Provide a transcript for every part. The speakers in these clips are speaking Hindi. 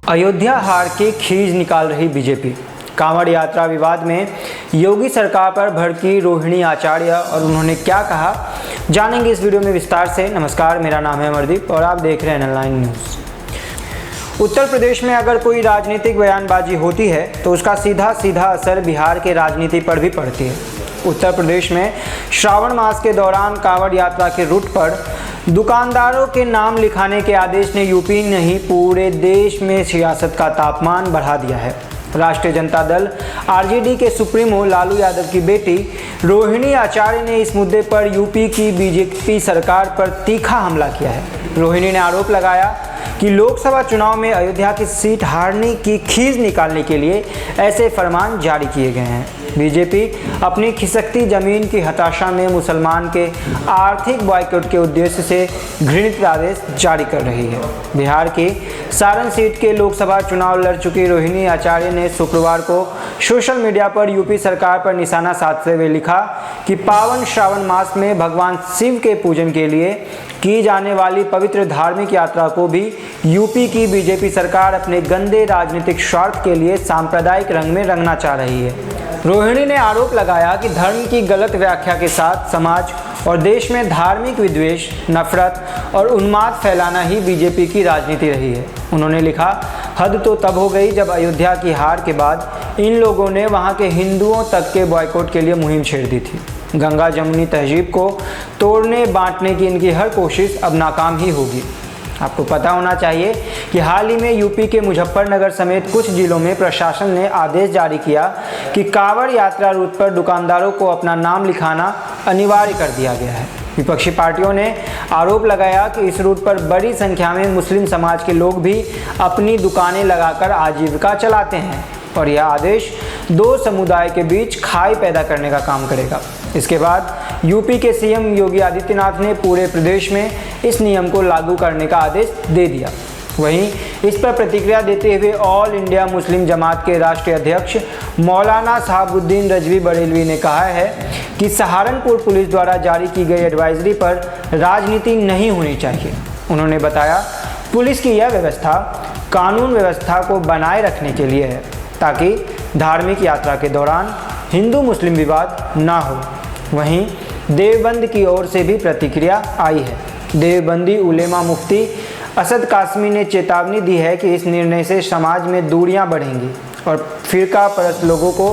अयोध्या हार की खींच निकाल रही बीजेपी। कांवड़ यात्रा विवाद में योगी सरकार पर भड़की रोहिणी आचार्य और उन्होंने क्या कहा, जानेंगे इस वीडियो में विस्तार से। नमस्कार, मेरा नाम है अमरदीप और आप देख रहे हैं ऑनलाइन न्यूज़। उत्तर प्रदेश में अगर कोई राजनीतिक बयानबाजी होती है तो उसका सीधा असर बिहार के राजनीति पर भी पड़ती है। उत्तर प्रदेश में श्रावण मास के दौरान कांवड़ यात्रा के रूट पर दुकानदारों के नाम लिखाने के आदेश ने यूपी नहीं पूरे देश में सियासत का तापमान बढ़ा दिया है। राष्ट्रीय जनता दल आरजेडी के सुप्रीमो लालू यादव की बेटी रोहिणी आचार्य ने इस मुद्दे पर यूपी की बीजेपी सरकार पर तीखा हमला किया है। रोहिणी ने आरोप लगाया कि लोकसभा चुनाव में अयोध्या की सीट हारने की खींच निकालने के लिए ऐसे फरमान जारी किए गए हैं। बीजेपी अपनी खिसकती जमीन की हताशा में मुसलमान के आर्थिक बॉयकॉट के उद्देश्य से घृणित आदेश जारी कर रही है। बिहार की सारण सीट के लोकसभा चुनाव लड़ चुकी रोहिणी आचार्य ने शुक्रवार को सोशल मीडिया पर यूपी सरकार पर निशाना साधते हुए लिखा कि पावन श्रावण मास में भगवान शिव के पूजन के लिए की जाने वाली पवित्र धार्मिक यात्रा को भी यूपी की बीजेपी सरकार अपने गंदे राजनीतिक स्वार्थ के लिए सांप्रदायिक रंग में रंगना चाह रही है। रोहिणी ने आरोप लगाया कि धर्म की गलत व्याख्या के साथ समाज और देश में धार्मिक विद्वेष, नफरत और उन्माद फैलाना ही बीजेपी की राजनीति रही है। उन्होंने लिखा, हद तो तब हो गई जब अयोध्या की हार के बाद इन लोगों ने वहां के हिंदुओं तक के बॉयकॉट के लिए मुहिम छेड़ दी थी। गंगा जमुनी तहजीब को तोड़ने बांटने की इनकी हर कोशिश अब नाकाम ही होगी। आपको पता होना चाहिए कि हाल ही में यूपी के मुजफ्फरनगर समेत कुछ जिलों में प्रशासन ने आदेश जारी किया कि कांवड़ यात्रा रूट पर दुकानदारों को अपना नाम लिखाना अनिवार्य कर दिया गया है। विपक्षी पार्टियों ने आरोप लगाया कि इस रूट पर बड़ी संख्या में मुस्लिम समाज के लोग भी अपनी दुकानें लगाकर आजीविका चलाते हैं और यह आदेश दो समुदाय के बीच खाई पैदा करने का काम करेगा। इसके बाद यूपी के सीएम योगी आदित्यनाथ ने पूरे प्रदेश में इस नियम को लागू करने का आदेश दे दिया। वहीं इस पर प्रतिक्रिया देते हुए ऑल इंडिया मुस्लिम जमात के राष्ट्रीय अध्यक्ष मौलाना साहबुद्दीन रजवी बरेलवी ने कहा है कि सहारनपुर पुलिस द्वारा जारी की गई एडवाइजरी पर राजनीति नहीं होनी चाहिए। उन्होंने बताया, पुलिस की यह व्यवस्था कानून व्यवस्था को बनाए रखने के लिए है ताकि धार्मिक यात्रा के दौरान हिंदू मुस्लिम विवाद ना हो। वहीं देवबंद की ओर से भी प्रतिक्रिया आई है। देवबंदी उलेमा मुफ्ती असद कासमी ने चेतावनी दी है कि इस निर्णय से समाज में दूरियां बढ़ेंगी और फिरका परस्त लोगों को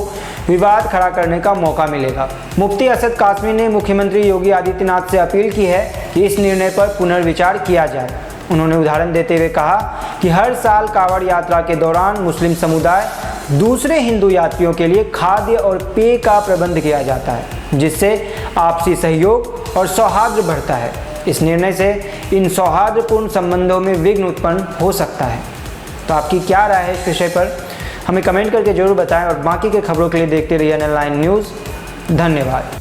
विवाद खड़ा करने का मौका मिलेगा। मुफ्ती असद कासमी ने मुख्यमंत्री योगी आदित्यनाथ से अपील की है कि इस निर्णय पर पुनर्विचार किया जाए। उन्होंने उदाहरण देते हुए कहा कि हर साल कांवड़ यात्रा के दौरान मुस्लिम समुदाय दूसरे हिंदू यात्रियों के लिए खाद्य और पेय का प्रबंध किया जाता है, जिससे आपसी सहयोग और सौहार्द बढ़ता है। इस निर्णय से इन सौहार्दपूर्ण संबंधों में विघ्न उत्पन्न हो सकता है। तो आपकी क्या राय है इस विषय पर, हमें कमेंट करके जरूर बताएं और बाकी के खबरों के लिए देखते रहिए ऑनलाइन न्यूज़। धन्यवाद।